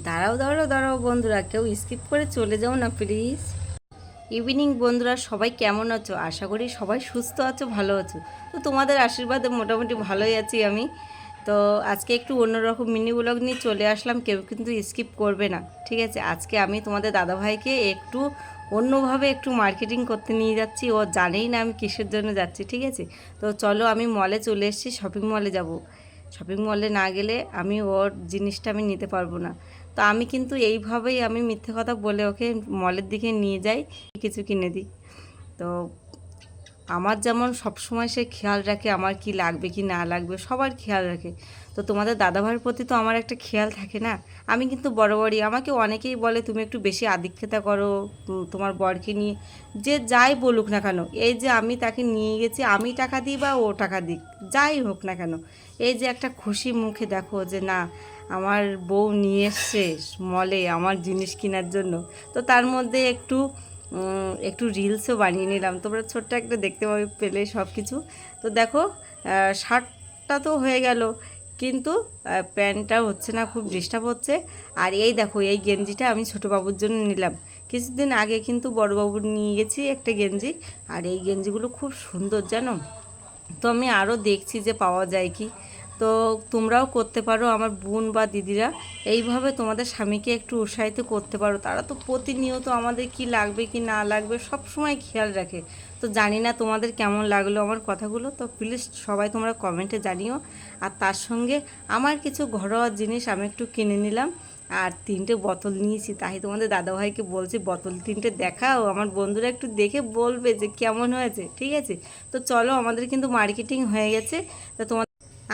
দাঁড়াও দাঁড়াও দাঁড়াও বন্ধুরা, কেউ স্কিপ করে চলে যাও না প্লিজ। ইভিনিং বন্ধুরা, সবাই কেমন আছো? আশা করি সবাই সুস্থ আছো, ভালো আছো। তো তোমাদের আশীর্বাদে মোটামুটি ভালোই আছি আমি। তো আজকে একটু অন্যরকম মিনি ব্লগ নিয়ে চলে আসলাম, কেউ কিন্তু স্কিপ করবে না, ঠিক আছে? আজকে আমি তোমাদের দাদাভাইকে একটু অন্যভাবে একটু মার্কেটিং করতে নিয়ে যাচ্ছি। ও জানেই না আমি কিসের জন্য যাচ্ছি, ঠিক আছে? তো চলো, আমি মলে চলে এসেছি, শপিং মলে যাব। শপিং মলে না গেলে আমি ওর জিনিসটা আমি নিতে পারবো না। তো আমি কিন্তু এইভাবেই আমি মিথ্যে কথা বলে ওকে মলের দিকে নিয়ে যাই, কিছু কিনে দিই। তো আমার যেমন সবসময় সে খেয়াল রাখে আমার কি লাগবে কি না লাগবে, সবার খেয়াল রাখে। তো তোমাদের দাদাভাইয়ের প্রতি তো আমার একটা খেয়াল থাকে না। আমি কিন্তু বরাবরই, আমাকে অনেকেই বলে তুমি একটু বেশি আদিক্ষেতা করো তোমার বরকে নিয়ে। যে যাই বলুক না কেন, এই যে আমি তাকে নিয়ে গেছি, আমি টাকা দিই বা ও টাকা দিক, যাই হোক না কেন, এই যে একটা খুশি মুখে দেখো যে না আমার বউ নিয়ে এসছে মলে আমার জিনিস কেনার জন্য। তো তার মধ্যে একটু রিলসও বানিয়ে নিলাম, তোমরা ছোট্ট একটা দেখতে পাবে পেলে সব কিছু। তো দেখো, শার্টটা তো হয়ে গেল, কিন্তু প্যান্টটা হচ্ছে না, খুব ডিস্টার্ব হচ্ছে। আর এই দেখো, এই গেঞ্জিটা আমি ছোটো বাবুর জন্য নিলাম। কিছুদিন আগে কিন্তু বড়োবাবুর নিয়ে গেছি একটা গেঞ্জি। আর এই গেঞ্জিগুলো খুব সুন্দর জানো। তো আমি আরও দেখছি যে পাওয়া যায় কি। তো তোমরাও করতে পারো আমার বোন বা দিদিরা, এইভাবে তোমাদের স্বামীকে একটু উৎসাহিত করতে পারো। তারা তো প্রতিনিয়ত আমাদের কি লাগবে কি না লাগবে সব সময় খেয়াল রাখে। তো জানি না তোমাদের কেমন লাগলো আমার কথাগুলো, তো প্লিজ সবাই তোমরা কমেন্টে জানিও। আর তার সঙ্গে আমার কিছু ঘরোয়া জিনিস আমি একটু কিনে নিলাম। আর 3টে বোতল নিয়েছি, তাই তোমাদের দাদাভাইকে বলছি বোতল 3টে দেখাও, আমার বন্ধুরা একটু দেখে বলবে যে কেমন হয়েছে, ঠিক আছে? তো চলো, আমাদের কিন্তু মার্কেটিং হয়ে গেছে। তো তোমার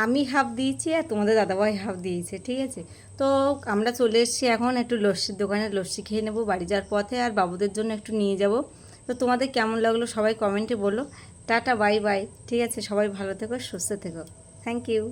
আমি হাফ দিয়েছি আর তোমাদের দাদাভাই হাফ দিয়েছে, ঠিক আছে? তো আমরা চলে এসেছি এখন একটু লস্যির দোকানে, লস্যি খেয়ে নেবো বাড়ি যাওয়ার পথে, আর বাবুদের জন্য একটু নিয়ে যাব। তো তোমাদের কেমন লাগলো সবাই কমেন্টে বলো। টাটা, বাই বাই, ঠিক আছে? সবাই ভালো থেকো, সুস্থ থেকো। Thank you.